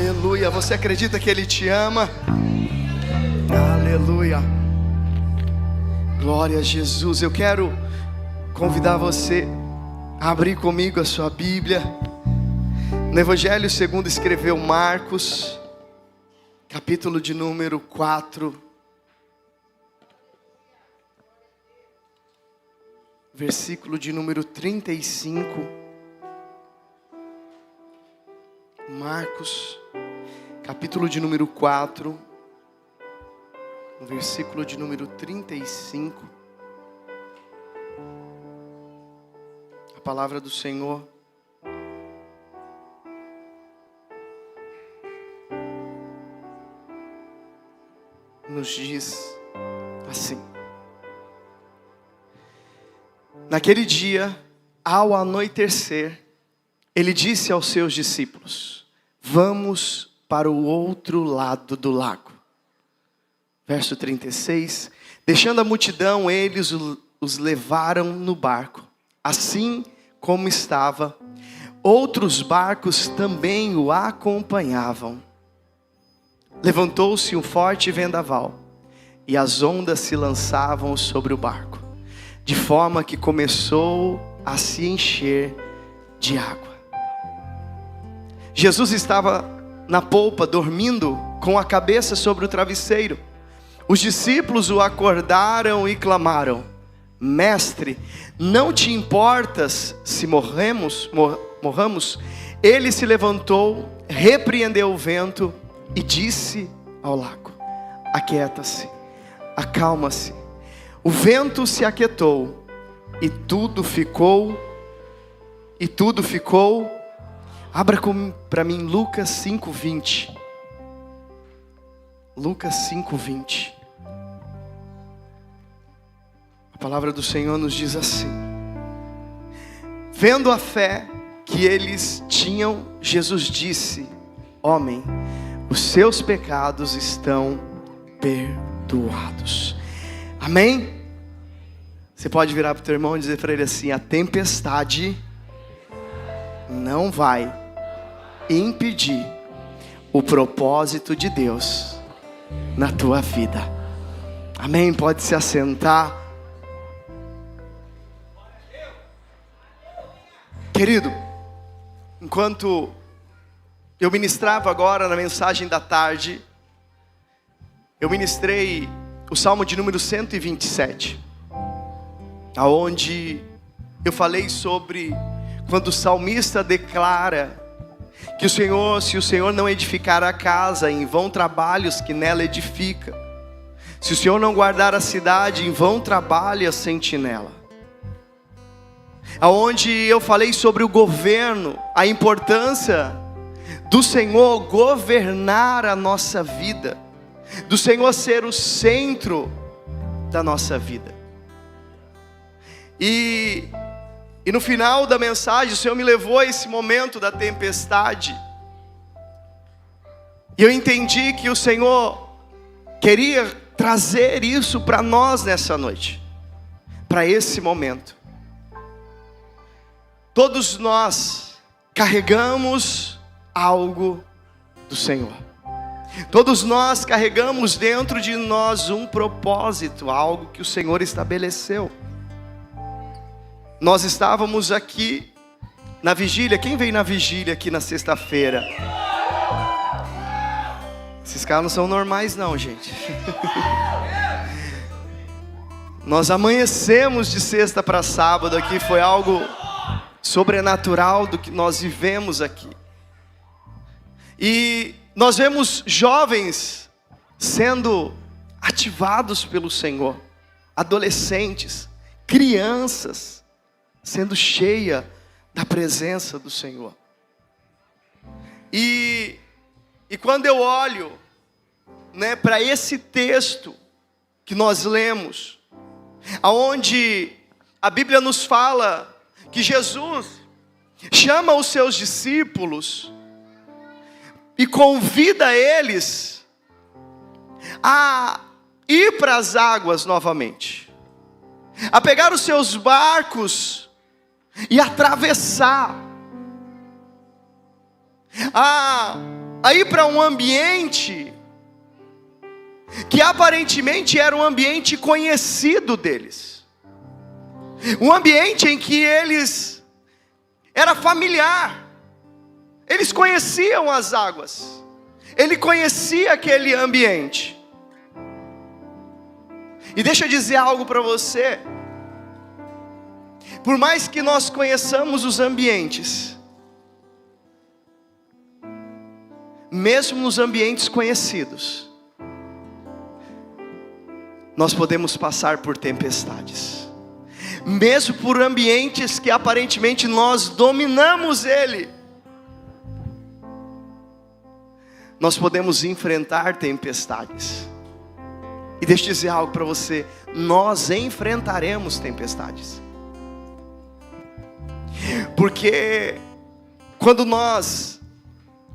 Aleluia. Você acredita que Ele te ama? Aleluia. Glória a Jesus. Eu quero convidar você a abrir comigo a sua Bíblia no Evangelho segundo escreveu Marcos, capítulo de número 4, versículo de número 35. Marcos, capítulo de número 4, no versículo de número 35. A palavra do Senhor nos diz assim: naquele dia, ao anoitecer, ele disse aos seus discípulos: vamos para o outro lado do lago. Verso 36, deixando a multidão, eles os levaram no barco, assim como estava. Outros barcos também o acompanhavam. Levantou-se um forte vendaval, e as ondas se lançavam sobre o barco, de forma que começou a se encher de água. Jesus estava na polpa, dormindo com a cabeça sobre o travesseiro. Os discípulos o acordaram e clamaram: Mestre, não te importas se morramos? Ele se levantou, repreendeu o vento e disse ao lago: aquieta-se, acalma-se. O vento se aquietou e tudo ficou. Abra para mim Lucas 5:20. Lucas 5:20. A palavra do Senhor nos diz assim: vendo a fé que eles tinham, Jesus disse: homem, os seus pecados estão perdoados. Amém? Você pode virar para o teu irmão e dizer para ele assim: a tempestade não vai impedir o propósito de Deus na tua vida. Amém? Pode se assentar. Querido, enquanto eu ministrava agora na mensagem da tarde, eu ministrei o Salmo de número 127, aonde eu falei sobre quando o salmista declara que se o Senhor não edificar a casa, em vão trabalhos que nela edifica. Se o Senhor não guardar a cidade, em vão trabalha a sentinela. Aonde eu falei sobre o governo, a importância do Senhor governar a nossa vida, do Senhor ser o centro da nossa vida. E no final da mensagem, o Senhor me levou a esse momento da tempestade. E eu entendi que o Senhor queria trazer isso para nós nessa noite, para esse momento. Todos nós carregamos algo do Senhor. Todos nós carregamos dentro de nós um propósito, algo que o Senhor estabeleceu. Nós estávamos aqui na vigília. Quem veio na vigília aqui na sexta-feira? Esses caras não são normais não, gente. Nós amanhecemos de sexta para sábado aqui. Foi algo sobrenatural do que nós vivemos aqui. E nós vemos jovens sendo ativados pelo Senhor, adolescentes, crianças sendo cheia da presença do Senhor. E quando eu olho, para esse texto que nós lemos, aonde a Bíblia nos fala que Jesus chama os seus discípulos e convida eles a ir para as águas novamente, a pegar os seus barcos e atravessar, a a ir para um ambiente que aparentemente era um ambiente conhecido deles, um ambiente em que eles era familiar, eles conheciam as águas, ele conhecia aquele ambiente. E deixa eu dizer algo para você, por mais que nós conheçamos os ambientes, mesmo nos ambientes conhecidos, nós podemos passar por tempestades, mesmo por ambientes que aparentemente nós dominamos ele, nós podemos enfrentar tempestades. E deixa eu dizer algo para você, nós enfrentaremos tempestades, porque quando nós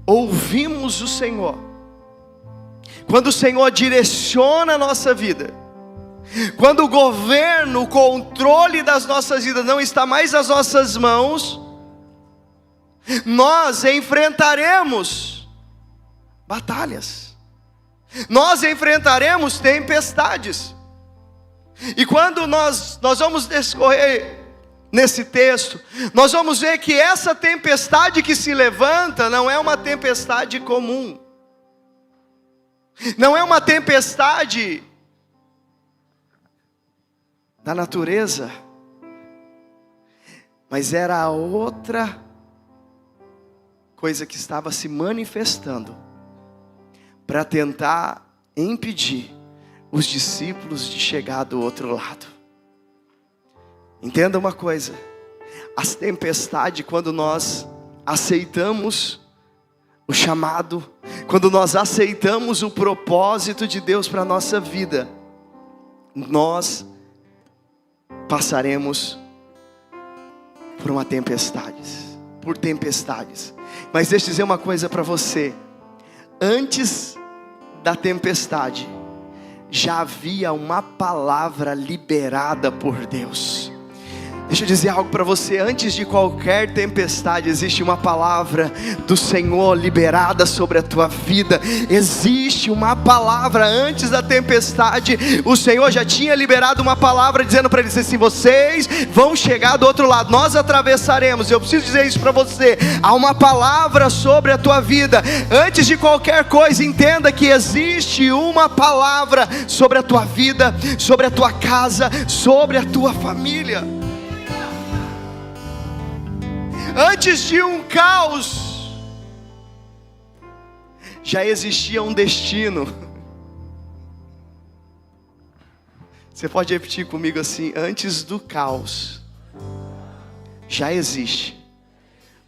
ouvimos o Senhor, quando o Senhor direciona a nossa vida, quando o governo, o controle das nossas vidas não está mais nas nossas mãos, nós enfrentaremos batalhas, nós enfrentaremos tempestades. E quando nós vamos discorrer nesse texto, nós vamos ver que essa tempestade que se levanta não é uma tempestade comum, não é uma tempestade da natureza, mas era outra coisa que estava se manifestando para tentar impedir os discípulos de chegar do outro lado. Entenda uma coisa, as tempestades, quando nós aceitamos o chamado, quando nós aceitamos o propósito de Deus para a nossa vida, nós passaremos por tempestades. Mas deixa eu dizer uma coisa para você, antes da tempestade, já havia uma palavra liberada por Deus. Deixa eu dizer algo para você, antes de qualquer tempestade, existe uma palavra do Senhor liberada sobre a tua vida. Existe uma palavra, antes da tempestade, o Senhor já tinha liberado uma palavra, dizendo para eles assim: vocês vão chegar do outro lado, nós atravessaremos. Eu preciso dizer isso para você, há uma palavra sobre a tua vida. Antes de qualquer coisa, entenda que existe uma palavra sobre a tua vida, sobre a tua casa, sobre a tua família. Antes de um caos, já existia um destino. Você pode repetir comigo assim: antes do caos, já existe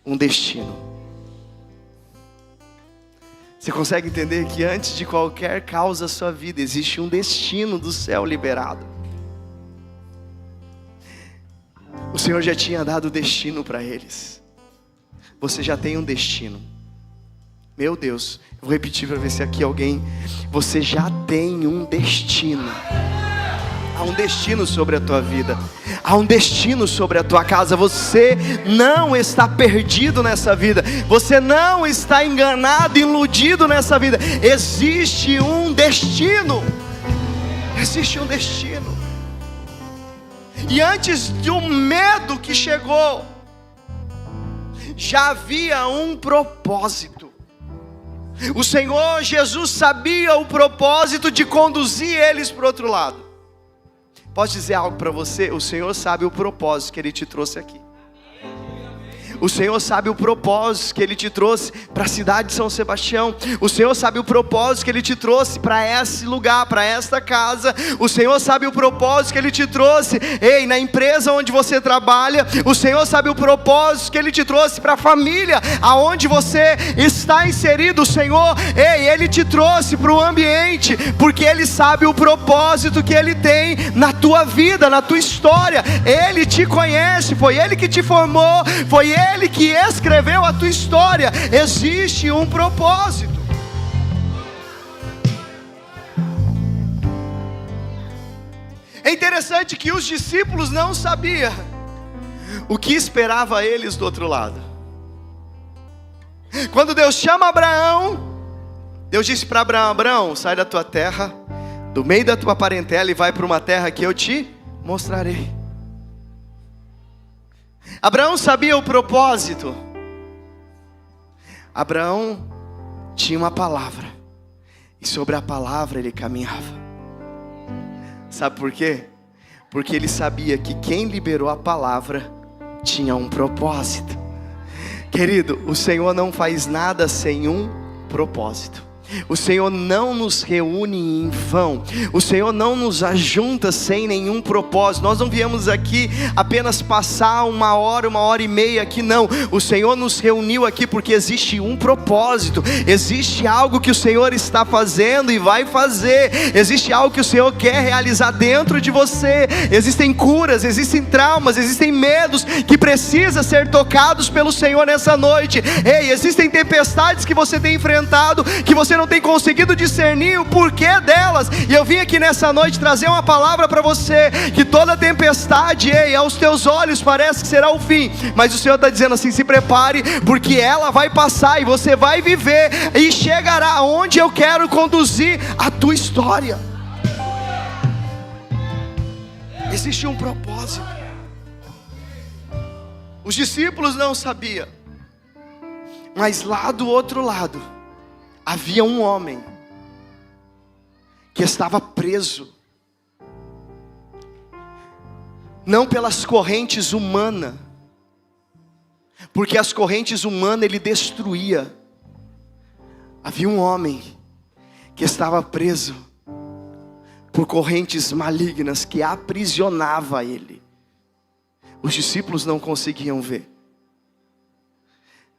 um destino. Você consegue entender que antes de qualquer caos da sua vida, existe um destino do céu liberado? O Senhor já tinha dado destino para eles. Você já tem um destino. Meu Deus, eu vou repetir para ver se aqui alguém. Você já tem um destino. Há um destino sobre a tua vida, há um destino sobre a tua casa. Você não está perdido nessa vida, você não está enganado, iludido nessa vida. Existe um destino. Existe um destino. E antes de um medo que chegou, já havia um propósito. O Senhor Jesus sabia o propósito de conduzir eles para o outro lado. Posso dizer algo para você? O Senhor sabe o propósito que Ele te trouxe aqui. O Senhor sabe o propósito que Ele te trouxe para a cidade de São Sebastião. O Senhor sabe o propósito que Ele te trouxe para esse lugar, para esta casa. O Senhor sabe o propósito que Ele te trouxe, na empresa onde você trabalha. O Senhor sabe o propósito que Ele te trouxe para a família aonde você está inserido. O Senhor, Ele te trouxe para o ambiente, porque Ele sabe o propósito que Ele tem na tua vida, na tua história. Ele te conhece, foi Ele que te formou, foi Ele que escreveu a tua história. Existe um propósito. É interessante que os discípulos não sabiam o que esperava eles do outro lado. Quando Deus chama Abraão, Deus disse para Abraão: Abraão, sai da tua terra, do meio da tua parentela, e vai para uma terra que eu te mostrarei. Abraão sabia o propósito. Abraão tinha uma palavra, e sobre a palavra ele caminhava. Sabe por quê? Porque ele sabia que quem liberou a palavra tinha um propósito. Querido, o Senhor não faz nada sem um propósito. O Senhor não nos reúne em vão. O Senhor não nos ajunta sem nenhum propósito. Nós não viemos aqui apenas passar uma hora e meia aqui, não. O Senhor nos reuniu aqui porque existe um propósito. Existe algo que o Senhor está fazendo e vai fazer. Existe algo que o Senhor quer realizar dentro de você. Existem curas, existem traumas, existem medos que precisam ser tocados pelo Senhor nessa noite. Ei, existem tempestades que você tem enfrentado, que você não tem conseguido discernir o porquê delas, e eu vim aqui nessa noite trazer uma palavra para você, que toda tempestade, aos teus olhos parece que será o fim, mas o Senhor está dizendo assim: se prepare, porque ela vai passar, e você vai viver, e chegará aonde eu quero conduzir a tua história. Existe um propósito. Os discípulos não sabiam, mas lá do outro lado havia um homem que estava preso, não pelas correntes humanas, porque as correntes humanas ele destruía. Havia um homem que estava preso por correntes malignas que aprisionava ele. Os discípulos não conseguiam ver,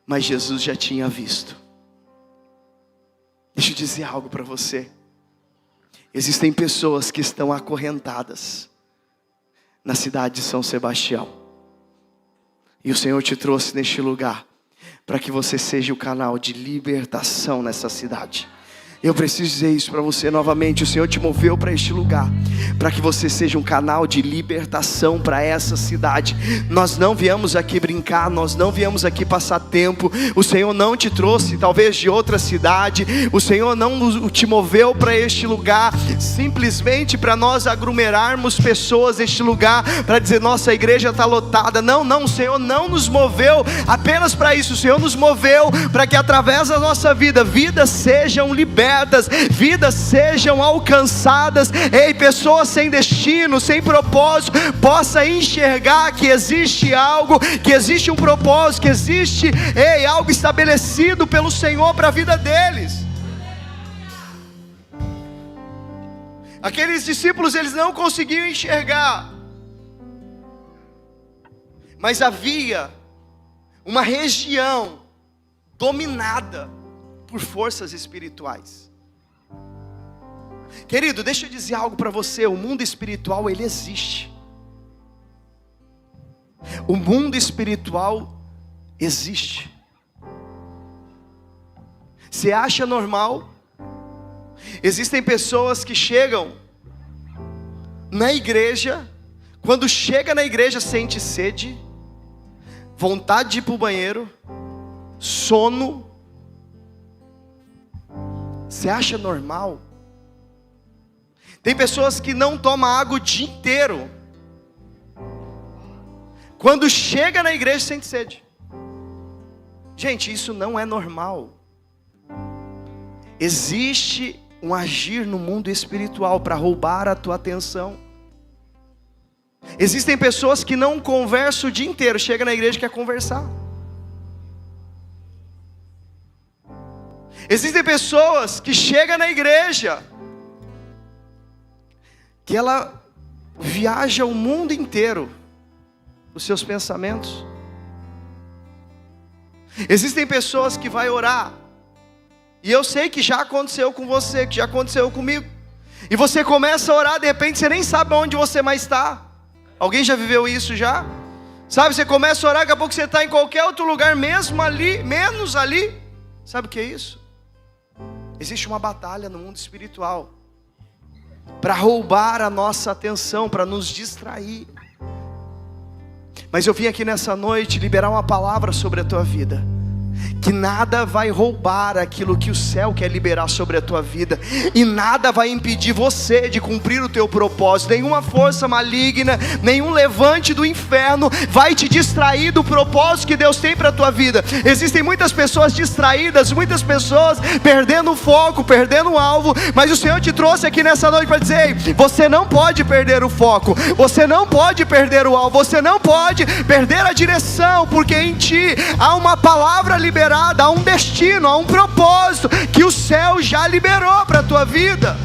mas Jesus já tinha visto. Deixa eu dizer algo para você. Existem pessoas que estão acorrentadas na cidade de São Sebastião, e o Senhor te trouxe neste lugar para que você seja o canal de libertação nessa cidade. Eu preciso dizer isso para você novamente. O Senhor te moveu para este lugar para que você seja um canal de libertação para essa cidade. Nós não viemos aqui brincar, nós não viemos aqui passar tempo. O Senhor não te trouxe talvez de outra cidade. O Senhor não te moveu para este lugar simplesmente para nós aglomerarmos pessoas neste lugar, para dizer: nossa, a igreja está lotada. Não, o Senhor não nos moveu apenas para isso. O Senhor nos moveu para que através da nossa vida, vidas sejam libertas, vidas sejam alcançadas. Pessoas sem destino, sem propósito, possa enxergar que existe algo, que existe um propósito, que existe algo estabelecido pelo Senhor para a vida deles. Aqueles discípulos, eles não conseguiam enxergar, mas havia uma região dominada por forças espirituais. Querido, deixa eu dizer algo para você. O mundo espiritual, ele existe. O mundo espiritual existe. Você acha normal? Existem pessoas que chegam na igreja, quando chega na igreja sente sede, vontade de ir para o banheiro, sono. Você acha normal? Tem pessoas que não tomam água o dia inteiro, quando chega na igreja sente sede. Gente, isso não é normal. Existe um agir no mundo espiritual para roubar a tua atenção. Existem pessoas que não conversam o dia inteiro, chega na igreja e quer conversar. Existem pessoas que chegam na igreja, que ela viaja o mundo inteiro, os seus pensamentos. Existem pessoas que vai orar, e eu sei que já aconteceu com você, que já aconteceu comigo, e você começa a orar, de repente você nem sabe onde você mais está. Alguém já viveu isso já? Sabe, você começa a orar, daqui a pouco você está em qualquer outro lugar, mesmo ali, menos ali. Sabe o que é isso? Existe uma batalha no mundo espiritual para roubar a nossa atenção, para nos distrair. Mas eu vim aqui nessa noite liberar uma palavra sobre a tua vida. que nada vai roubar aquilo que o céu quer liberar sobre a tua vida, e nada vai impedir você de cumprir o teu propósito. Nenhuma força maligna, nenhum levante do inferno vai te distrair do propósito que Deus tem para a tua vida. Existem muitas pessoas distraídas, muitas pessoas perdendo o foco, perdendo o alvo, mas o Senhor te trouxe aqui nessa noite para dizer: ei, você não pode perder o foco, você não pode perder o alvo, você não pode perder a direção, porque em ti há uma palavra liberada, há um destino, há um propósito que o céu já liberou para a tua vida.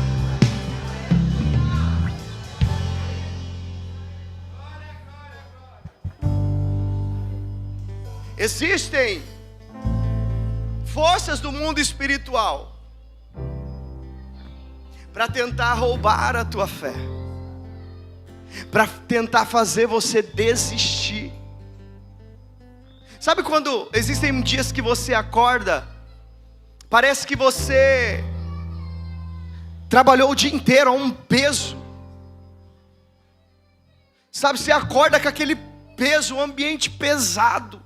Existem forças do mundo espiritual para tentar roubar a tua fé, para tentar fazer você desistir. Sabe quando existem dias que você acorda, parece que você trabalhou o dia inteiro a um peso. Sabe, você acorda com aquele peso, um ambiente pesado.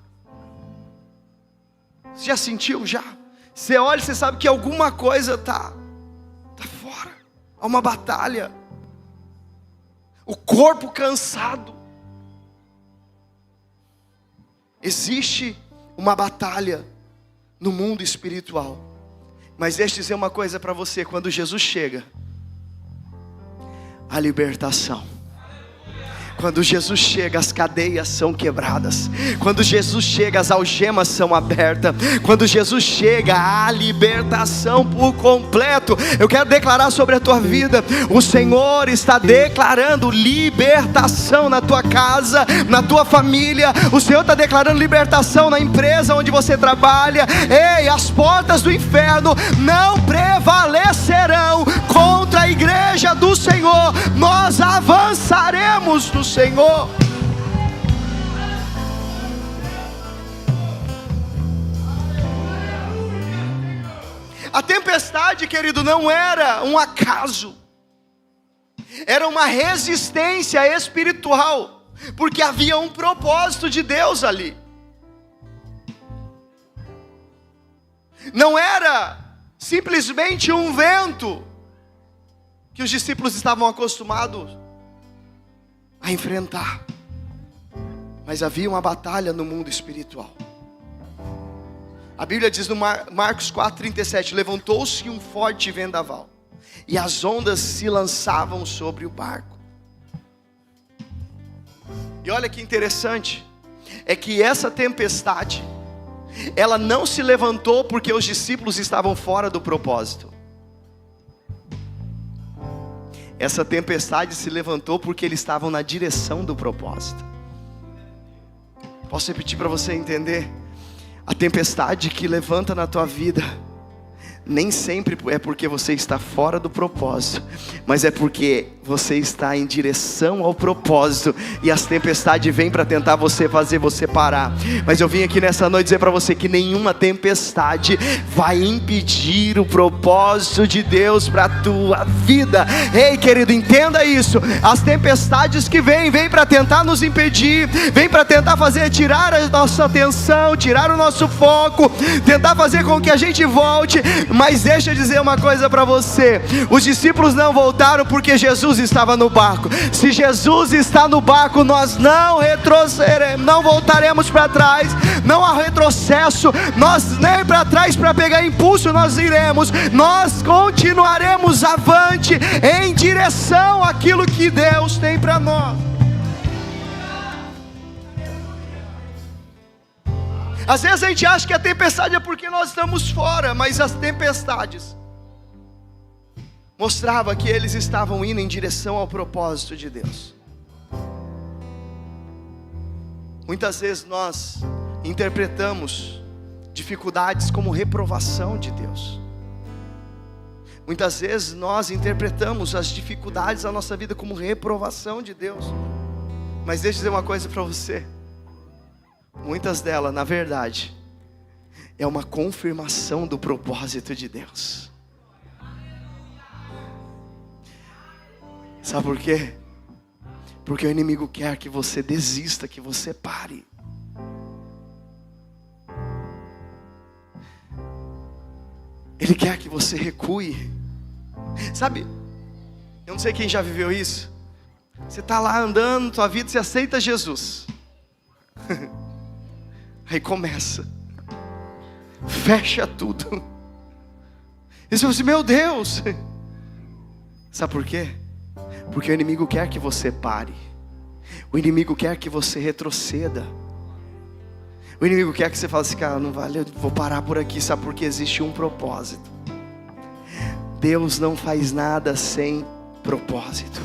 Você já sentiu já? Você olha e você sabe que alguma coisa está fora. Há uma batalha. O corpo cansado. Existe uma batalha no mundo espiritual. Mas deixa eu dizer uma coisa para você: quando Jesus chega, a libertação. Quando Jesus chega, as cadeias são quebradas. Quando Jesus chega, as algemas são abertas. Quando Jesus chega, a libertação por completo. Eu quero declarar sobre a tua vida: o Senhor está declarando libertação na tua casa, na tua família. O Senhor está declarando libertação na empresa onde você trabalha. Ei, as portas do inferno não prevalecerão contra a igreja do Senhor. Nós avançaremos no Senhor. A tempestade, querido, não era um acaso, era uma resistência espiritual, porque havia um propósito de Deus ali. Não era simplesmente um vento que os discípulos estavam acostumados a enfrentar, mas havia uma batalha no mundo espiritual. A Bíblia diz no Marcos 4:37: levantou-se um forte vendaval, e as ondas se lançavam sobre o barco. E olha que interessante, é que essa tempestade, ela não se levantou porque os discípulos estavam fora do propósito. Essa tempestade se levantou porque eles estavam na direção do propósito. Posso repetir para você entender? A tempestade que levanta na tua vida nem sempre é porque você está fora do propósito, mas é porque você está em direção ao propósito, e as tempestades vêm para tentar fazer você parar. Mas eu vim aqui nessa noite dizer para você que nenhuma tempestade vai impedir o propósito de Deus para a tua vida. Ei, querido, entenda isso. As tempestades que vêm para tentar nos impedir, vêm para tentar tirar a nossa atenção, tirar o nosso foco, tentar fazer com que a gente volte. Mas deixa eu dizer uma coisa para você: os discípulos não voltaram porque Jesus estava no barco. Se Jesus está no barco, nós não retrocederemos, não voltaremos para trás. Não há retrocesso, nós nem para trás para pegar impulso nós iremos. Nós continuaremos avante em direção àquilo que Deus tem para nós. Às vezes a gente acha que a tempestade é porque nós estamos fora, mas as tempestades mostravam que eles estavam indo em direção ao propósito de Deus. Muitas vezes nós interpretamos dificuldades como reprovação de Deus. Muitas vezes nós interpretamos as dificuldades da nossa vida como reprovação de Deus. Mas deixa eu dizer uma coisa para você: muitas delas, na verdade, é uma confirmação do propósito de Deus. Sabe por quê? Porque o inimigo quer que você desista, que você pare. Ele quer que você recue. Sabe, eu não sei quem já viveu isso. Você está lá andando, tua vida, você aceita Jesus. Aí começa, fecha tudo. E você fala assim, meu Deus. Sabe por quê? Porque o inimigo quer que você pare. O inimigo quer que você retroceda. O inimigo quer que você fale assim, cara, não vale, eu vou parar por aqui. Sabe por quê? Existe um propósito. Deus não faz nada sem propósito.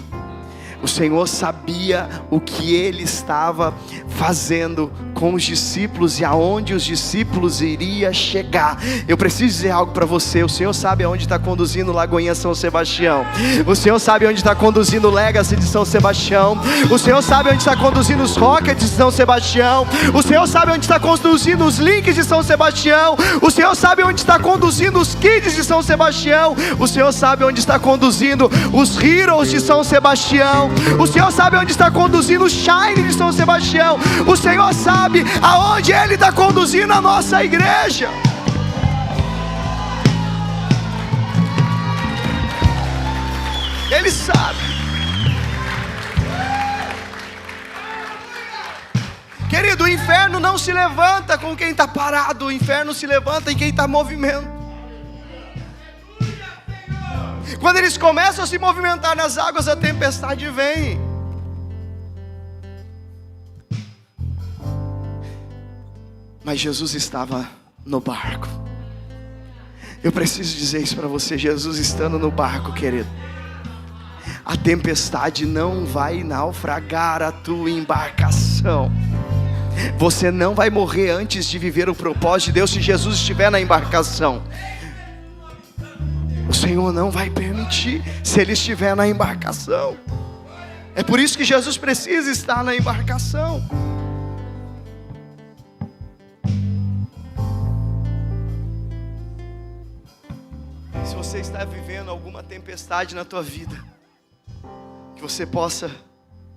O Senhor sabia o que Ele estava fazendo com os discípulos e aonde os discípulos iriam chegar. Eu preciso dizer algo para você. O Senhor sabe aonde está conduzindo Lagoinha São Sebastião. O Senhor sabe onde está conduzindo o Legacy de São Sebastião. O Senhor sabe onde está conduzindo os Rockets de São Sebastião. O Senhor sabe onde está conduzindo os Links de São Sebastião. O Senhor sabe onde está conduzindo os Kids de São Sebastião. O Senhor sabe onde está conduzindo os Heroes de São Sebastião. O Senhor sabe onde está conduzindo o Shine de São Sebastião. O Senhor sabe aonde Ele está conduzindo a nossa igreja. Ele sabe. Querido, o inferno não se levanta com quem está parado. O inferno se levanta em quem está em movimento. Quando eles começam a se movimentar nas águas, a tempestade vem. Mas Jesus estava no barco. Eu preciso dizer isso para você. Jesus estando no barco, querido, a tempestade não vai naufragar a tua embarcação. Você não vai morrer antes de viver o propósito de Deus se Jesus estiver na embarcação. O Senhor não vai permitir se Ele estiver na embarcação. É por isso que Jesus precisa estar na embarcação. Se você está vivendo alguma tempestade na tua vida, que você possa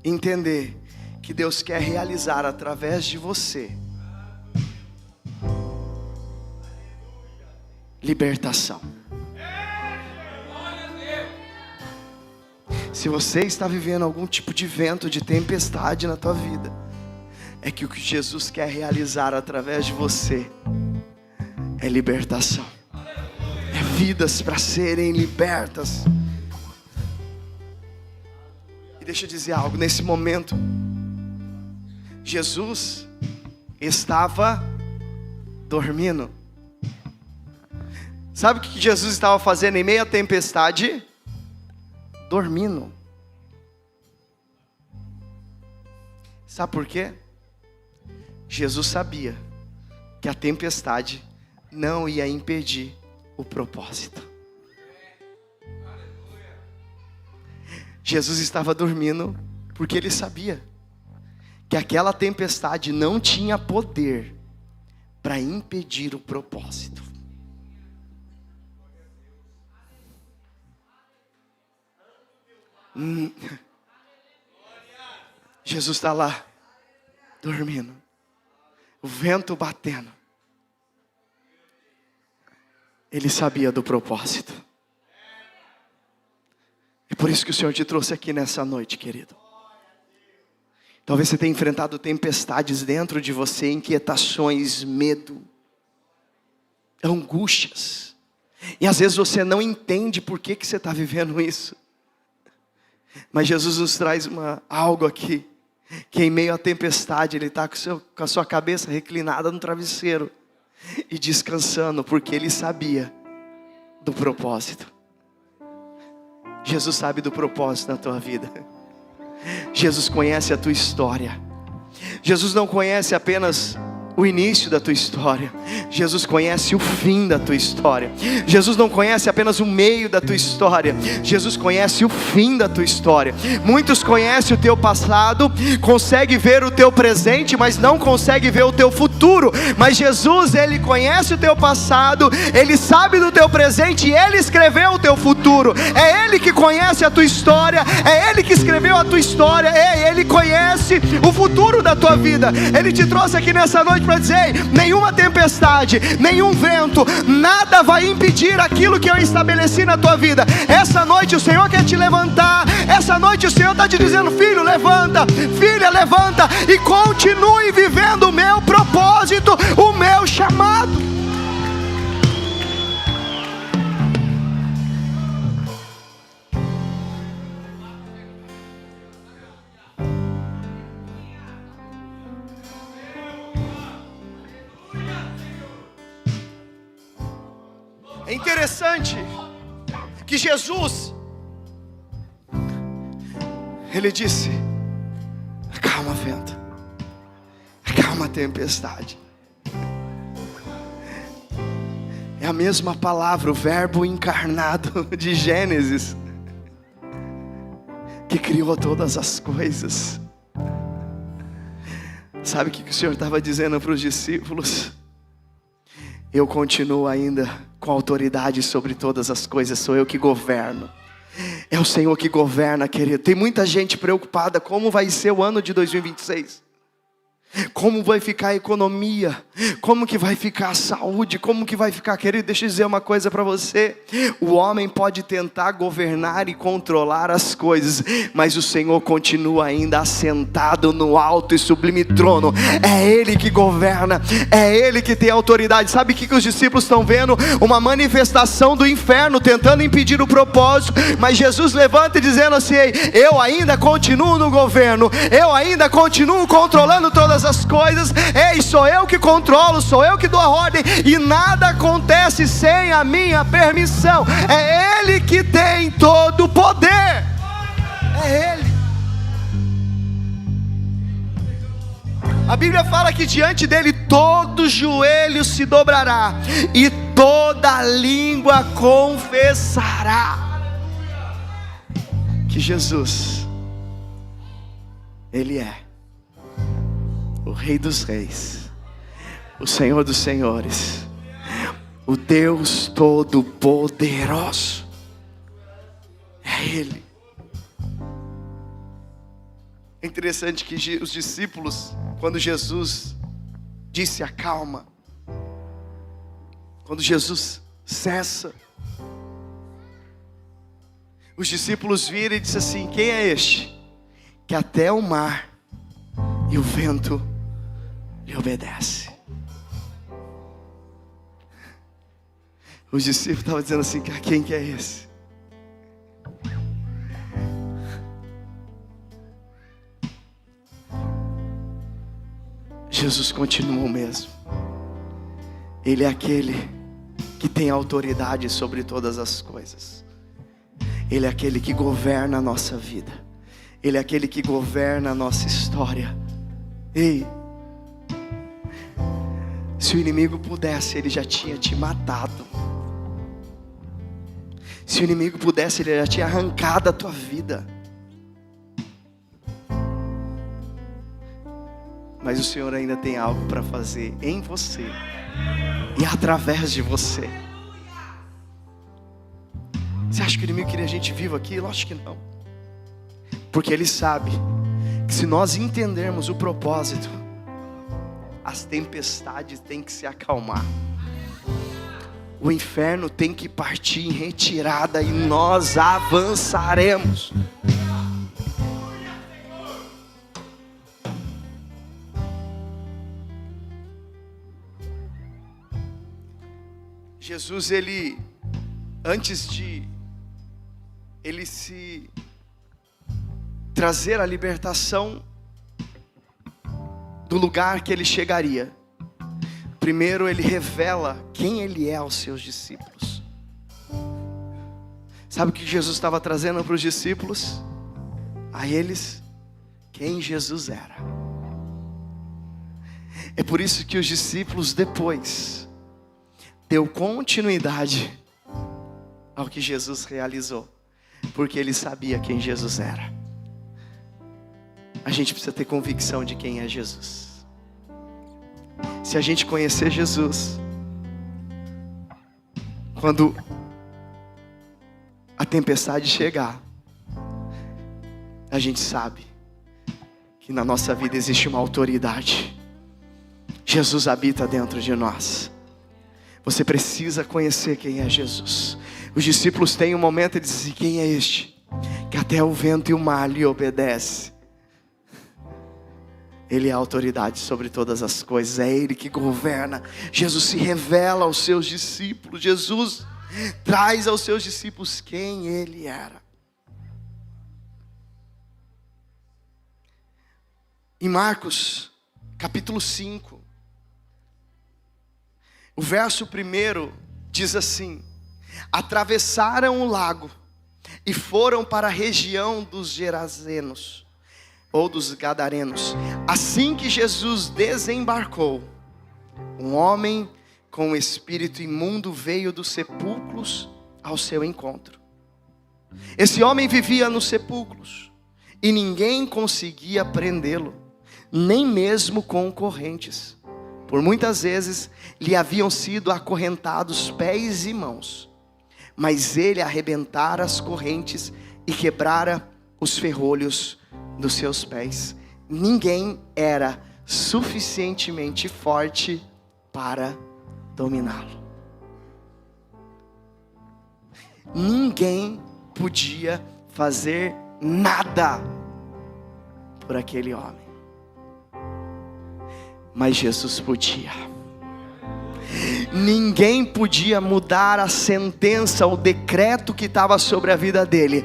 entender que Deus quer realizar através de você libertação. Se você está vivendo algum tipo de vento, de tempestade na tua vida, é que o que Jesus quer realizar através de você é libertação. É vidas para serem libertas. E deixa eu dizer algo, nesse momento, Jesus estava dormindo. Sabe o que Jesus estava fazendo em meio à tempestade? Dormindo. Sabe por quê? Jesus sabia que a tempestade não ia impedir o propósito. Jesus estava dormindo porque Ele sabia que aquela tempestade não tinha poder para impedir o propósito. Jesus está lá, dormindo, o vento batendo. Ele sabia do propósito. É por isso que o Senhor te trouxe aqui nessa noite, querido. Talvez você tenha enfrentado tempestades dentro de você, inquietações, medo, angústias. E às vezes você não entende por que você está vivendo isso. Mas Jesus nos traz algo aqui, que em meio à tempestade Ele está com a sua cabeça reclinada no travesseiro e descansando, porque Ele sabia do propósito. Jesus sabe do propósito na tua vida. Jesus conhece a tua história. Jesus não conhece apenas o início da tua história. Jesus conhece o fim da tua história. Jesus não conhece apenas o meio da tua história. Jesus conhece o fim da tua história. Muitos conhecem o teu passado, conseguem ver o teu presente, mas não conseguem ver o teu futuro. Mas Jesus, Ele conhece o teu passado, Ele sabe do teu presente e Ele escreveu o teu futuro. É Ele que conhece a tua história, é Ele que escreveu a tua história, Ele conhece o futuro da tua vida. Ele te trouxe aqui nessa noite para dizer: nenhuma tempestade, nenhum vento, nada vai impedir aquilo que eu estabeleci na tua vida. Essa noite o Senhor quer te levantar. Essa noite o Senhor está te dizendo: filho, levanta, filha, levanta e continue vivendo o meu propósito, o meu chamado. É interessante que Jesus, Ele disse: acalma vento, acalma tempestade. É a mesma palavra, o verbo encarnado de Gênesis, que criou todas as coisas. Sabe o que o Senhor estava dizendo para os discípulos? Eu continuo ainda com autoridade sobre todas as coisas, sou eu que governo. É o Senhor que governa, querido. Tem muita gente preocupada como vai ser o ano de 2026. Como vai ficar a economia, como que vai ficar a saúde, como que vai ficar, querido. Deixa eu dizer uma coisa para você: o homem pode tentar governar e controlar as coisas, mas o Senhor continua ainda assentado no alto e sublime trono. É Ele que governa, é Ele que tem autoridade. Sabe o que os discípulos estão vendo? Uma manifestação do inferno tentando impedir o propósito, mas Jesus levanta e dizendo assim: eu ainda continuo no governo, eu ainda continuo controlando todas as coisas. Ei, sou eu que controlo, sou eu que dou a ordem, e nada acontece sem a minha permissão. É Ele que tem todo o poder. É Ele. A Bíblia fala que diante dele todo joelho se dobrará e toda língua confessará que Jesus, Ele é o Rei dos Reis, o Senhor dos Senhores, o Deus Todo-Poderoso. É Ele. É interessante que os discípulos, quando Jesus disse acalma, quando Jesus cessa, os discípulos viram e disseram assim: quem é este que até o mar e o vento lhe obedece? Os discípulos estavam dizendo assim: quem que é esse? Jesus continua o mesmo. Ele é aquele que tem autoridade sobre todas as coisas. Ele é aquele que governa a nossa vida. Ele é aquele que governa a nossa história. Ei, se o inimigo pudesse, ele já tinha te matado. Se o inimigo pudesse, ele já tinha arrancado a tua vida. Mas o Senhor ainda tem algo para fazer em você e através de você. Você acha que o inimigo queria a gente vivo aqui? Lógico que não. Porque ele sabe que se nós entendermos o propósito, as tempestades têm que se acalmar. O inferno tem que partir em retirada e nós avançaremos. Jesus, ele, antes de ele se trazer a libertação do lugar que ele chegaria, primeiro ele revela quem ele é aos seus discípulos. Sabe o que Jesus estava trazendo para os discípulos? A eles, quem Jesus era. É por isso que os discípulos depois deu continuidade ao que Jesus realizou, porque ele sabia quem Jesus era. A gente precisa ter convicção de quem é Jesus. Se a gente conhecer Jesus, quando a tempestade chegar, a gente sabe que na nossa vida existe uma autoridade. Jesus habita dentro de nós. Você precisa conhecer quem é Jesus. Os discípulos têm um momento e dizem: quem é este? Que até o vento e o mar lhe obedecem. Ele é a autoridade sobre todas as coisas, é Ele que governa. Jesus se revela aos seus discípulos, Jesus traz aos seus discípulos quem Ele era. Em Marcos, capítulo 5, o verso 1 diz assim: atravessaram o lago e foram para a região dos Gerazenos, ou dos Gadarenos. Assim que Jesus desembarcou, um homem com um espírito imundo veio dos sepulcros ao seu encontro. Esse homem vivia nos sepulcros e ninguém conseguia prendê-lo, nem mesmo com correntes. Por muitas vezes lhe haviam sido acorrentados pés e mãos, mas ele arrebentara as correntes e quebrara os ferrolhos dos seus pés. Ninguém era suficientemente forte para dominá-lo. Ninguém podia fazer nada por aquele homem, mas Jesus podia. Ninguém podia mudar a sentença, o decreto que estava sobre a vida dele,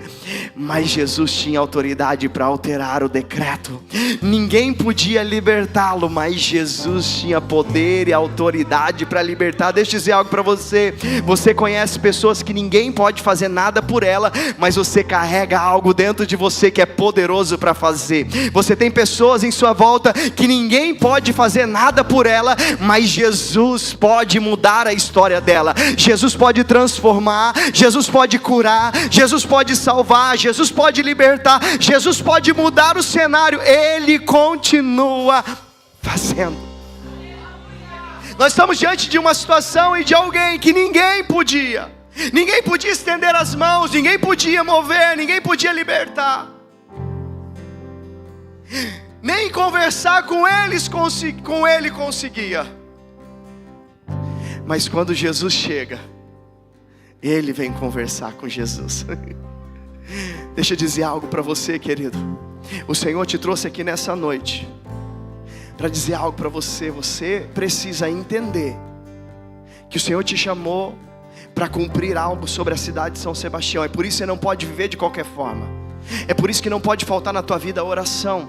mas Jesus tinha autoridade para alterar o decreto. Ninguém podia libertá-lo, mas Jesus tinha poder e autoridade para libertar. Deixa eu dizer algo para você. Você conhece pessoas que ninguém pode fazer nada por ela, mas você carrega algo dentro de você que é poderoso para fazer. Você tem pessoas em sua volta que ninguém pode fazer nada por ela, mas Jesus pode mudar a história dela. Jesus pode transformar, Jesus pode curar, Jesus pode salvar, Jesus pode libertar, Jesus pode mudar o cenário. Ele continua fazendo. Nós estamos diante de uma situação e de alguém que ninguém podia estender as mãos, ninguém podia mover, ninguém podia libertar, nem conversar com ele conseguia. Mas quando Jesus chega, ele vem conversar com Jesus. Deixa eu dizer algo para você, querido. O Senhor te trouxe aqui nessa noite para dizer algo para você. Você precisa entender que o Senhor te chamou para cumprir algo sobre a cidade de São Sebastião. É por isso que você não pode viver de qualquer forma. É por isso que não pode faltar na tua vida a oração.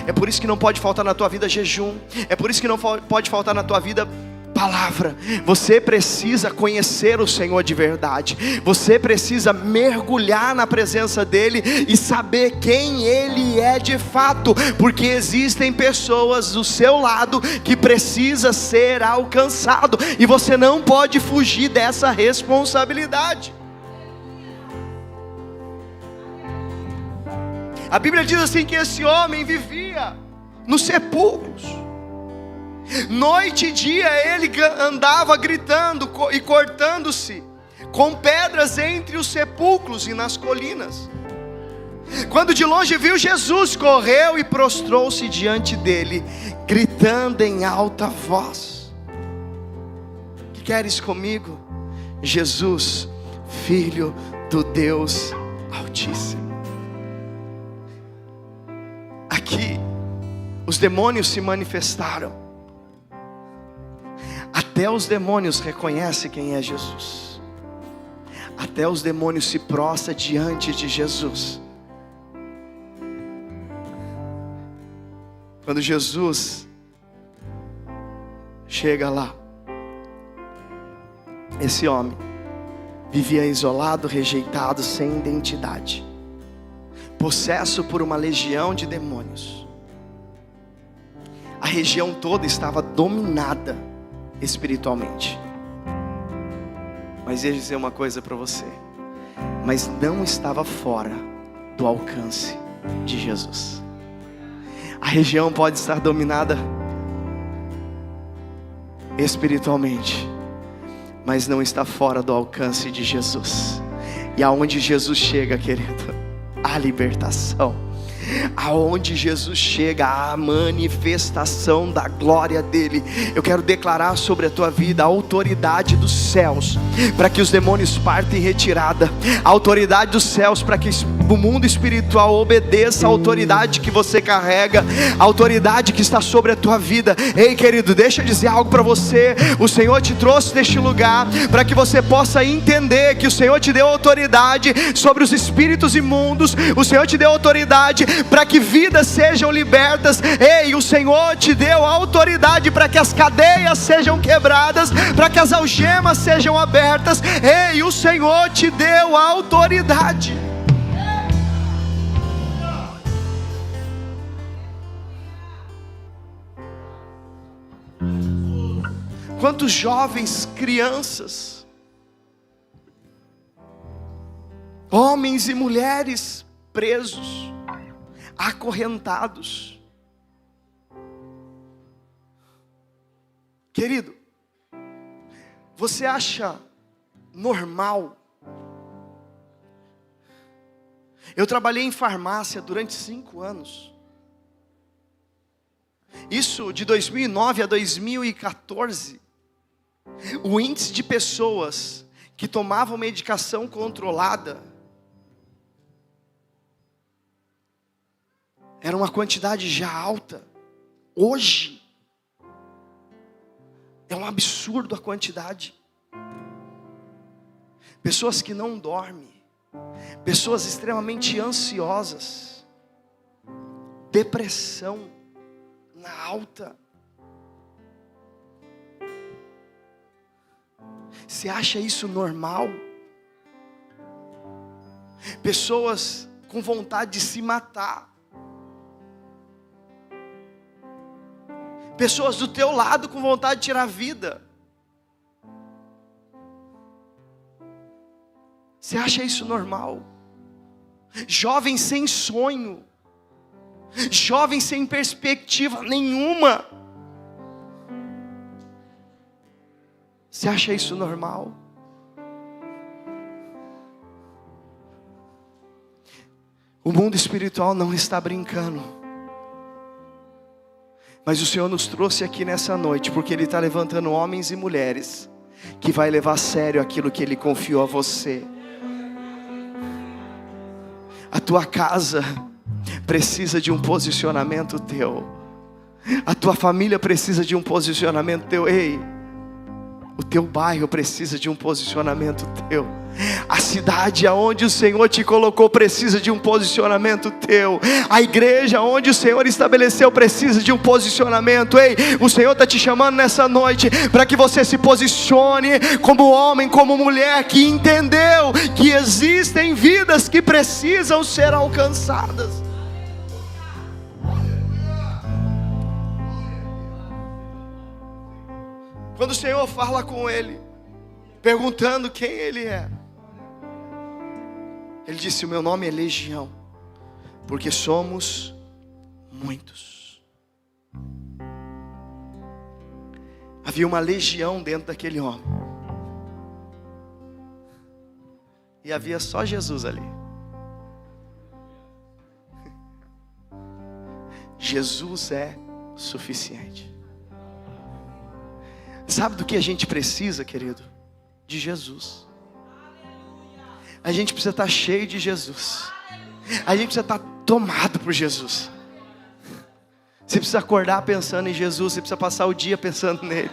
É por isso que não pode faltar na tua vida jejum. É por isso que não pode faltar na tua vida palavra. Você precisa conhecer o Senhor de verdade. Você precisa mergulhar na presença dele e saber quem ele é de fato, porque existem pessoas do seu lado que precisa ser alcançado, e você não pode fugir dessa responsabilidade. A Bíblia diz assim que esse homem vivia nos sepulcros. Noite e dia ele andava gritando e cortando-se com pedras entre os sepulcros e nas colinas. Quando de longe viu Jesus, correu e prostrou-se diante dele, gritando em alta voz: que queres comigo, Jesus, Filho do Deus Altíssimo? Aqui os demônios se manifestaram. Até os demônios reconhecem quem é Jesus. Até os demônios se prostram diante de Jesus. Quando Jesus chega lá, esse homem vivia isolado, rejeitado, sem identidade, possesso por uma legião de demônios. A região toda estava dominada espiritualmente. Mas deixa eu dizer uma coisa para você: mas não estava fora do alcance de Jesus. A região pode estar dominada espiritualmente, mas não está fora do alcance de Jesus. E aonde Jesus chega, querido, há libertação. Aonde Jesus chega, a manifestação da glória dele. Eu quero declarar sobre a tua vida a autoridade dos céus, para que os demônios partam em retirada. A autoridade dos céus, para que o mundo espiritual obedeça a autoridade que você carrega, a autoridade que está sobre a tua vida. Ei, querido, deixa eu dizer algo para você. O Senhor te trouxe neste lugar para que você possa entender que o Senhor te deu autoridade sobre os espíritos imundos. O Senhor te deu autoridade para que vidas sejam libertas. Ei, o Senhor te deu autoridade para que as cadeias sejam quebradas, para que as algemas sejam abertas. Ei, o Senhor te deu autoridade. Quantos jovens, crianças, homens e mulheres presos, acorrentados. Querido, você acha normal? Eu trabalhei em farmácia durante 5 anos. Isso de 2009 a 2014. O índice de pessoas que tomavam medicação controlada era uma quantidade já alta. Hoje é um absurdo a quantidade. Pessoas que não dormem, pessoas extremamente ansiosas, depressão na alta. Você acha isso normal? Pessoas com vontade de se matar. Pessoas do teu lado com vontade de tirar a vida. Você acha isso normal? Jovens sem sonho. Jovens sem perspectiva nenhuma. Você acha isso normal? O mundo espiritual não está brincando. Mas o Senhor nos trouxe aqui nessa noite, porque Ele está levantando homens e mulheres que vai levar a sério aquilo que Ele confiou a você. A tua casa precisa de um posicionamento teu. A tua família precisa de um posicionamento teu. Ei, o teu bairro precisa de um posicionamento teu. A cidade aonde o Senhor te colocou precisa de um posicionamento teu. A igreja onde o Senhor estabeleceu precisa de um posicionamento. Ei, o Senhor está te chamando nessa noite para que você se posicione como homem, como mulher que entendeu que existem vidas que precisam ser alcançadas. Quando o Senhor fala com ele, perguntando quem ele é, ele disse: o meu nome é Legião, porque somos muitos. Havia uma legião dentro daquele homem, e havia só Jesus ali. Jesus é suficiente. Sabe do que a gente precisa, querido? De Jesus. A gente precisa estar cheio de Jesus. A gente precisa estar tomado por Jesus. Você precisa acordar pensando em Jesus. Você precisa passar o dia pensando nele.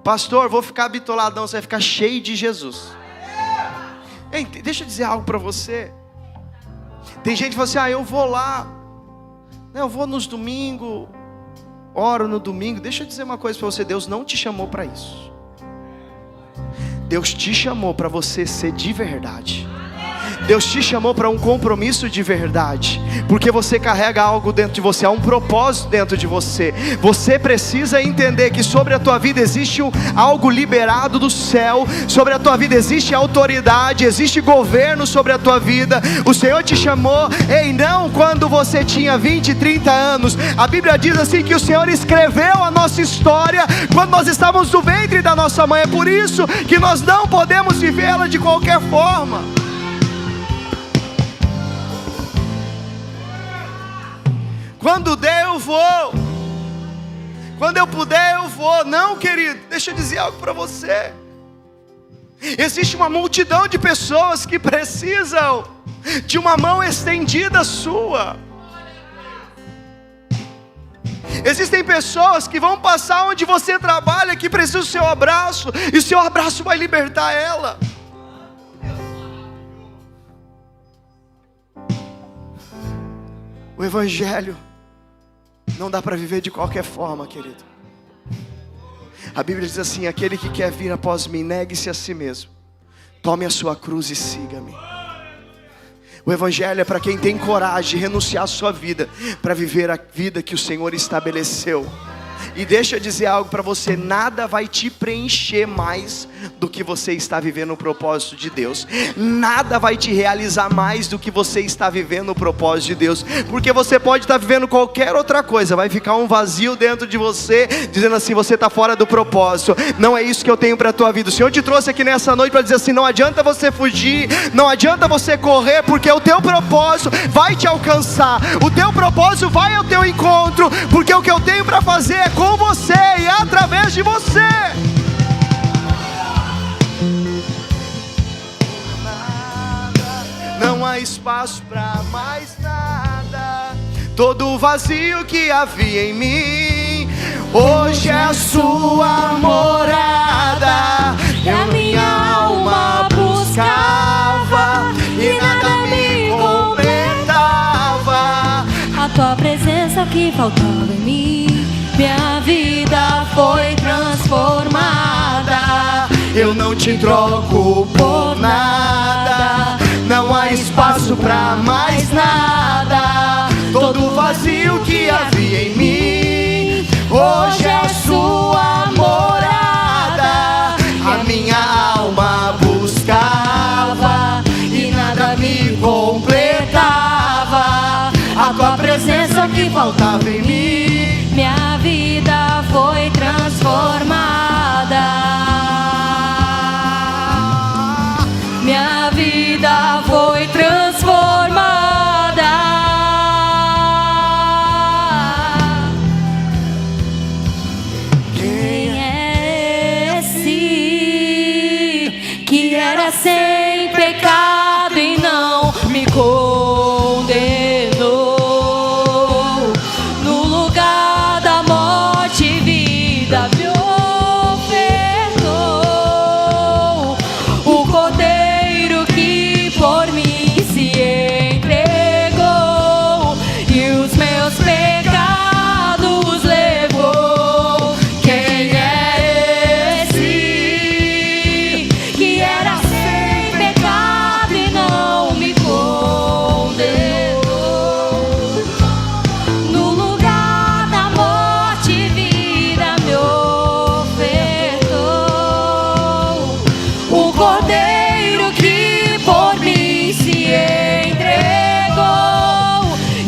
Pastor, vou ficar bitoladão. Você vai ficar cheio de Jesus. Ei, deixa eu dizer algo para você. Tem gente que fala assim: eu vou lá, eu vou nos domingos, oro no domingo. Deixa eu dizer uma coisa para você: Deus não te chamou para isso. Deus te chamou para você ser de verdade. Deus te chamou para um compromisso de verdade, porque você carrega algo dentro de você, há um propósito dentro de você. Você precisa entender que sobre a tua vida existe algo liberado do céu. Sobre a tua vida existe autoridade, existe governo sobre a tua vida. O Senhor te chamou, não quando você tinha 20, 30 anos. A Bíblia diz assim que o Senhor escreveu a nossa história quando nós estávamos no ventre da nossa mãe. É por isso que nós não podemos vivê-la de qualquer forma. Quando der eu vou. Quando eu puder eu vou. Não, querido, deixa eu dizer algo para você. Existe uma multidão de pessoas que precisam de uma mão estendida sua. Existem pessoas que vão passar onde você trabalha, que precisam do seu abraço, e o seu abraço vai libertar ela. O Evangelho não dá para viver de qualquer forma, querido. A Bíblia diz assim: aquele que quer vir após mim, negue-se a si mesmo, tome a sua cruz e siga-me. O Evangelho é para quem tem coragem de renunciar à sua vida, para viver a vida que o Senhor estabeleceu. E deixa eu dizer algo para você: nada vai te preencher mais do que você está vivendo o propósito de Deus. Nada vai te realizar mais do que você está vivendo o propósito de Deus. Porque você pode estar vivendo qualquer outra coisa, vai ficar um vazio dentro de você, dizendo assim: você está fora do propósito. Não é isso que eu tenho para a tua vida. O Senhor te trouxe aqui nessa noite para dizer assim: não adianta você fugir, não adianta você correr, porque o teu propósito vai te alcançar. O teu propósito vai ao teu encontro, porque o que eu tenho para fazer é com você e através de você. Não há espaço para mais nada. Todo o vazio que havia em mim, hoje é a sua morada. E a minha alma buscava e nada me completava. A tua presença que faltava em mim, minha vida foi transformada. Eu não te troco por nada. Não há espaço pra mais nada. Todo vazio que havia em mim, hoje é a sua morada. A minha alma buscava e nada me completava. A tua presença que faltava em mim, minha vida foi transformada. Minha vida foi transformada. Quem é esse que era sem pecado e não me condenou? No lugar da morte e vida me ofertou o Cordeiro que por mim se entregou e os meus pecados levou. Quem é esse que era sem pecado e não me condenou? No lugar da morte e vida me ofertou o Cordeiro que por mim se entregou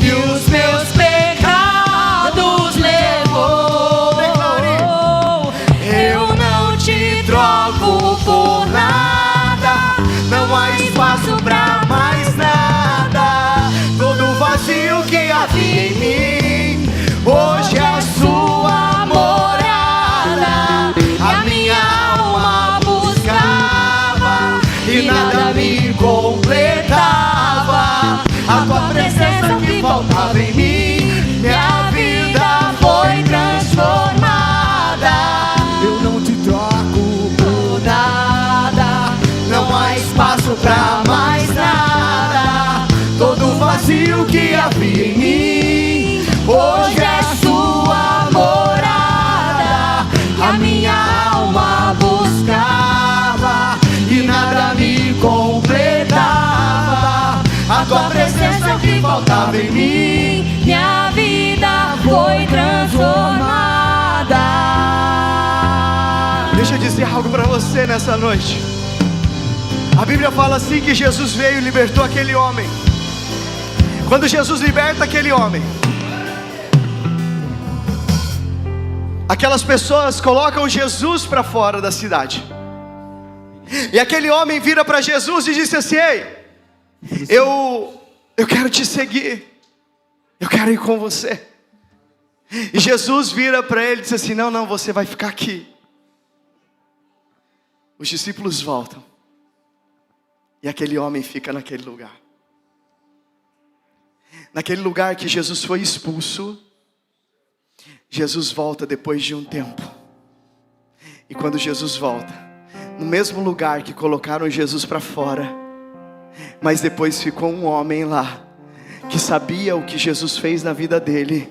e os meus pecados levou. Eu não te troco por nada. não há espaço pra mais nada. Todo vazio que havia em mim, hoje é a sua morada. A minha alma buscava e nada me completava. A tua presença que faltava em mim, minha vida foi transformada. Eu não te troco por nada. Não há espaço pra mais nada. Todo vazio que havia em mim, hoje é a sua morada. A minha alma buscava e nada me completava. A tua presença que faltava em mim, Minha vida foi transformada. Deixa eu dizer algo para você nessa noite. A Bíblia fala assim que Jesus veio e libertou aquele homem. Quando Jesus liberta aquele homem, aquelas pessoas colocam Jesus para fora da cidade. E aquele homem vira para Jesus e disse assim: ei, eu quero te seguir. Eu quero ir com você. E Jesus vira para ele e diz assim: não, você vai ficar aqui. Os discípulos voltam. E aquele homem fica naquele lugar. Naquele lugar que Jesus foi expulso, Jesus volta depois de um tempo. E quando Jesus volta, no mesmo lugar que colocaram Jesus para fora, mas depois ficou um homem lá, que sabia o que Jesus fez na vida dele.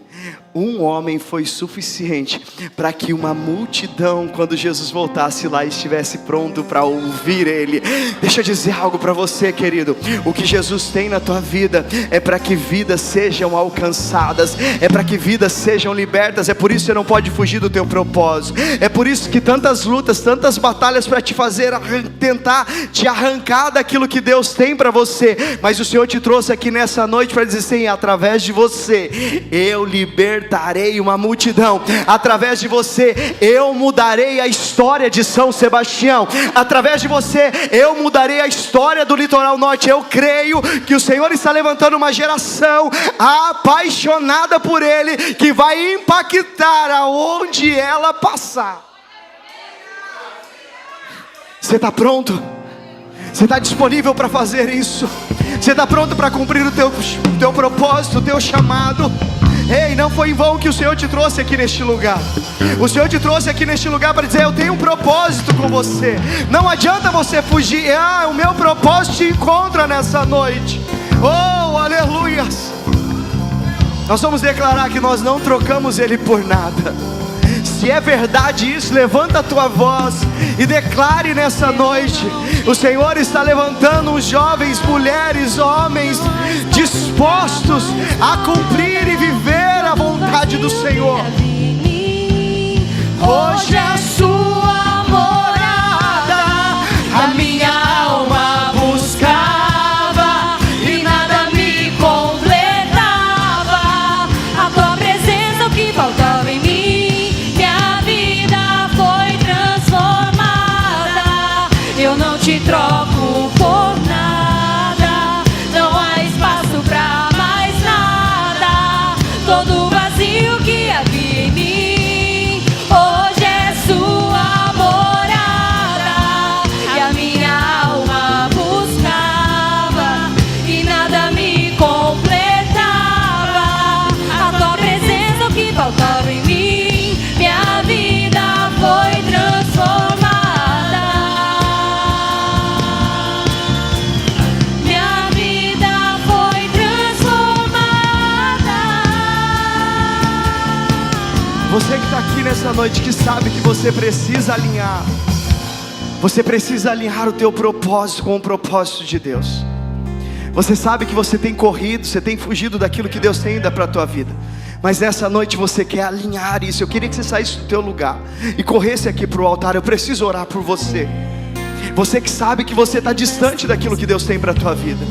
Um homem foi suficiente para que uma multidão, quando Jesus voltasse lá, estivesse pronto para ouvir ele. Deixa eu dizer algo para você, querido. O que Jesus tem na tua vida é para que vidas sejam alcançadas, é para que vidas sejam libertas. É por isso que você não pode fugir do teu propósito. É por isso que tantas lutas, tantas batalhas para te fazer tentar te arrancar daquilo que Deus tem para você. Mas o Senhor te trouxe aqui nessa noite para dizer assim: através de você eu libertarei uma multidão. Através de você eu mudarei a história de São Sebastião. Através de você eu mudarei a história do litoral norte. Eu creio que o Senhor está levantando uma geração apaixonada por Ele, que vai impactar aonde ela passar. Você está pronto? Você está disponível para fazer isso? Você está pronto para cumprir o teu propósito, o teu chamado? Ei, não foi em vão que o Senhor te trouxe aqui neste lugar. O Senhor te trouxe aqui neste lugar para dizer: eu tenho um propósito com você. Não adianta você fugir. O meu propósito te encontra nessa noite. Oh, aleluias. Nós vamos declarar que nós não trocamos Ele por nada. Se é verdade isso, levanta a tua voz e declare nessa noite: o Senhor está levantando os jovens, mulheres, homens dispostos a cumprir e viver a vontade do Senhor. Hoje é a sua morada, a minha alma buscava e nada me completava. A tua presença, o que faltava em mim, minha vida foi transformada. Eu não te troco por nada, não há espaço pra mais nada. Todo vazio que havia em mim, hoje é sua morada. E a minha alma buscava e nada me completava. A tua presença, o que faltava em mim, minha vida foi transformada. Minha vida foi transformada. Você que está aqui nessa noite, que sabe que você precisa alinhar. Você precisa alinhar o teu propósito com o propósito de Deus. Você sabe que você tem corrido, você tem fugido daquilo que Deus tem ainda para a tua vida. Mas nessa noite você quer alinhar isso. Eu queria que você saísse do teu lugar e corresse aqui para o altar. Eu preciso orar por você. Você que sabe que você está distante daquilo que Deus tem para a tua vida.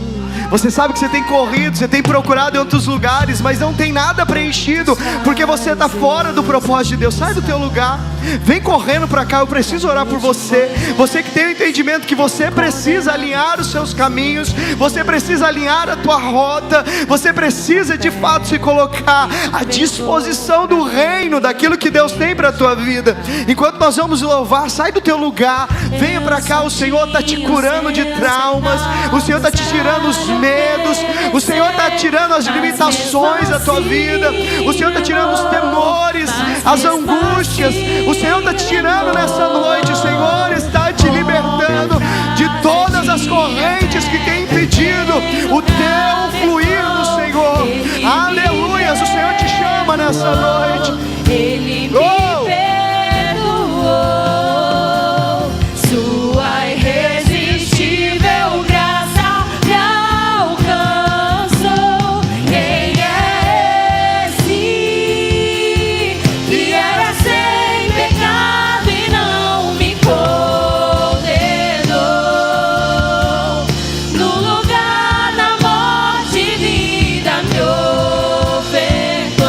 Você sabe que você tem corrido, você tem procurado em outros lugares, mas não tem nada preenchido, porque você está fora do propósito de Deus. Sai do teu lugar, vem correndo para cá. Eu preciso orar por você. Você que tem o entendimento que você precisa alinhar os seus caminhos, você precisa alinhar a tua rota, você precisa de fato se colocar à disposição do reino, daquilo que Deus tem para a tua vida. Enquanto nós vamos louvar, sai do teu lugar, venha para cá. O Senhor está te curando de traumas, o Senhor está te tirando os medos, o Senhor está tirando as limitações da tua vida, o Senhor está tirando os temores, as angústias. O Senhor está te tirando nessa noite. O Senhor está te libertando de todas as correntes que têm impedido o teu fluir no Senhor. Aleluias, o Senhor te chama nessa noite. Ele me perdoou, sua irresistível graça me alcançou. Quem é esse que era sem pecado e não me condenou? No lugar da morte, vida me ofertou.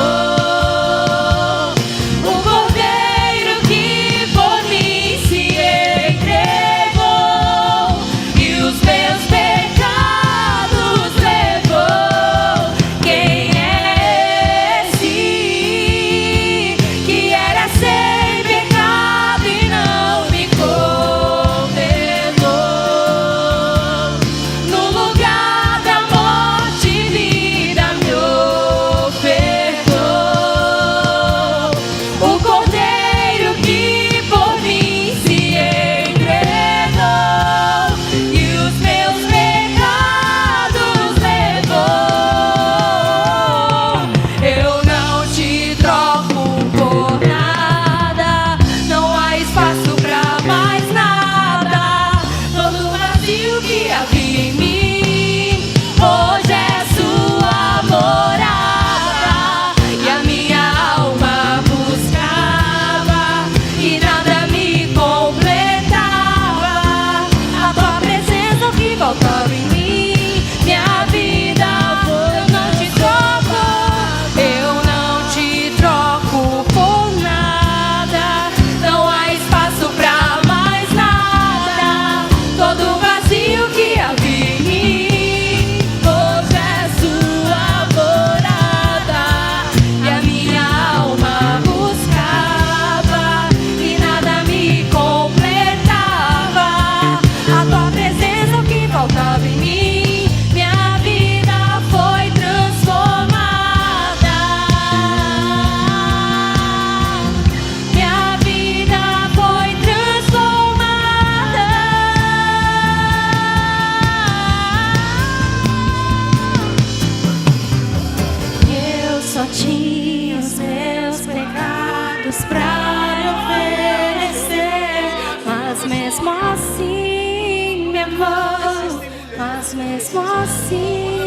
que havia em mim. Hoje é sua morada, e a minha alma buscava, e nada me completava. A tua presença o que faltava em mim. Minha vida, eu não te troco, eu não te troco por nada. Não há espaço pra mais nada. Todo vazio que havia em mim, hoje é sua morada, e a minha alma buscava, e nada me completava. A tua presença o que faltava em mim. Minha vida foi transformada. Minha vida foi transformada. Eu só tinha os meus pecados pra oferecer, mas mesmo assim me amou, mas mesmo assim